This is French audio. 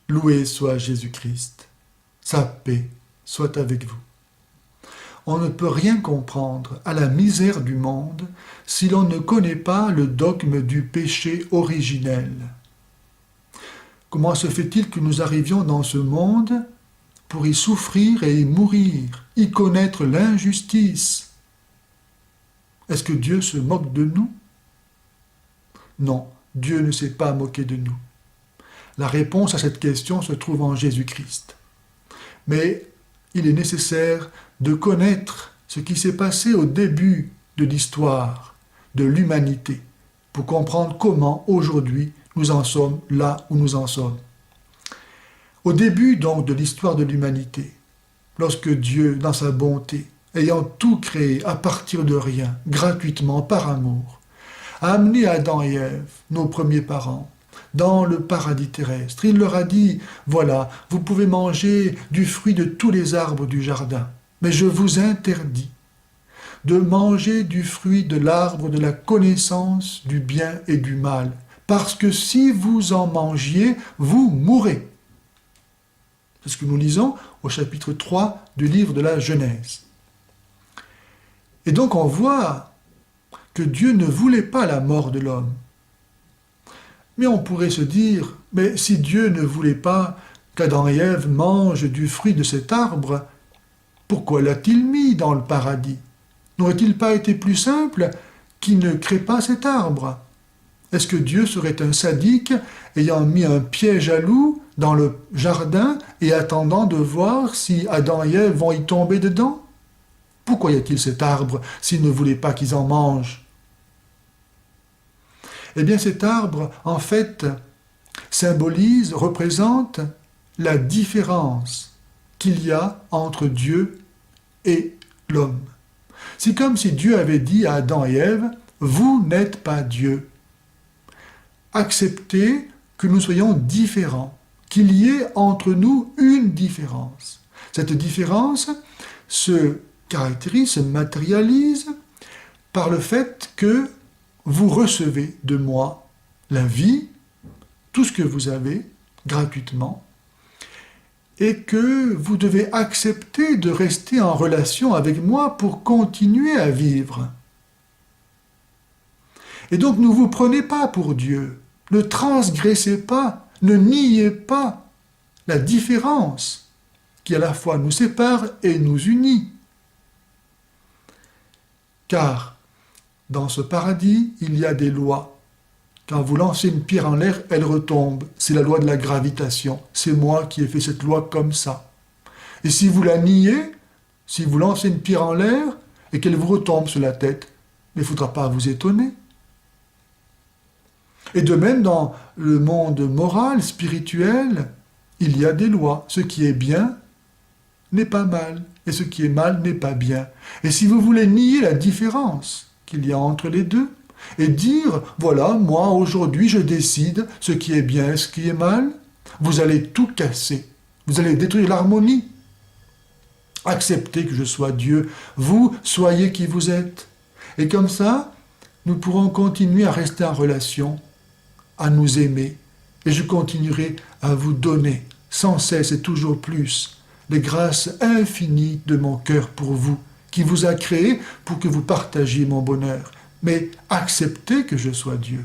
Loué soit Jésus-Christ. Sa paix soit avec vous. On ne peut rien comprendre à la misère du monde si l'on ne connaît pas le dogme du péché originel. Comment se fait-il que nous arrivions dans ce monde pour y souffrir et y mourir, y connaître l'injustice? Est-ce que Dieu se moque de nous? Non, Dieu ne s'est pas moqué de nous. La réponse à cette question se trouve en Jésus-Christ. Mais il est nécessaire de connaître ce qui s'est passé au début de l'histoire de l'humanité pour comprendre comment aujourd'hui nous en sommes là où nous en sommes. Au début donc de l'histoire de l'humanité, lorsque Dieu, dans sa bonté, ayant tout créé à partir de rien, gratuitement, par amour, a amené Adam et Ève, nos premiers parents, dans le paradis terrestre. Il leur a dit, voilà, vous pouvez manger du fruit de tous les arbres du jardin, mais je vous interdis de manger du fruit de l'arbre de la connaissance du bien et du mal, parce que si vous en mangiez, vous mourrez. C'est ce que nous lisons au chapitre 3 du livre de la Genèse. Et donc on voit que Dieu ne voulait pas la mort de l'homme. Mais on pourrait se dire, mais si Dieu ne voulait pas qu'Adam et Ève mangent du fruit de cet arbre, pourquoi l'a-t-il mis dans le paradis? N'aurait-il pas été plus simple qu'il ne crée pas cet arbre? Est-ce que Dieu serait un sadique ayant mis un piège à loup dans le jardin et attendant de voir si Adam et Ève vont y tomber dedans? Pourquoi y a-t-il cet arbre s'il ne voulait pas qu'ils en mangent? Eh bien cet arbre, en fait, symbolise, représente la différence qu'il y a entre Dieu et l'homme. C'est comme si Dieu avait dit à Adam et Ève, « Vous n'êtes pas Dieu. Acceptez que nous soyons différents, qu'il y ait entre nous une différence. » Cette différence se caractérise, se matérialise par le fait que vous recevez de moi la vie, tout ce que vous avez, gratuitement, et que vous devez accepter de rester en relation avec moi pour continuer à vivre. Et donc ne vous prenez pas pour Dieu, ne transgressez pas, ne niez pas la différence qui à la fois nous sépare et nous unit. Car dans ce paradis, il y a des lois. Quand vous lancez une pierre en l'air, elle retombe. C'est la loi de la gravitation. C'est moi qui ai fait cette loi comme ça. Et si vous la niez, si vous lancez une pierre en l'air et qu'elle vous retombe sur la tête, il ne faudra pas vous étonner. Et de même, dans le monde moral, spirituel, il y a des lois. Ce qui est bien n'est pas mal, et ce qui est mal n'est pas bien. Et si vous voulez nier la différence qu'il y a entre les deux, et dire, voilà, moi, aujourd'hui, je décide ce qui est bien et ce qui est mal, vous allez tout casser. Vous allez détruire l'harmonie. Acceptez que je sois Dieu. Vous, soyez qui vous êtes. Et comme ça, nous pourrons continuer à rester en relation, à nous aimer. Et je continuerai à vous donner, sans cesse et toujours plus, les grâces infinies de mon cœur pour vous, qui vous a créé pour que vous partagiez mon bonheur. Mais acceptez que je sois Dieu.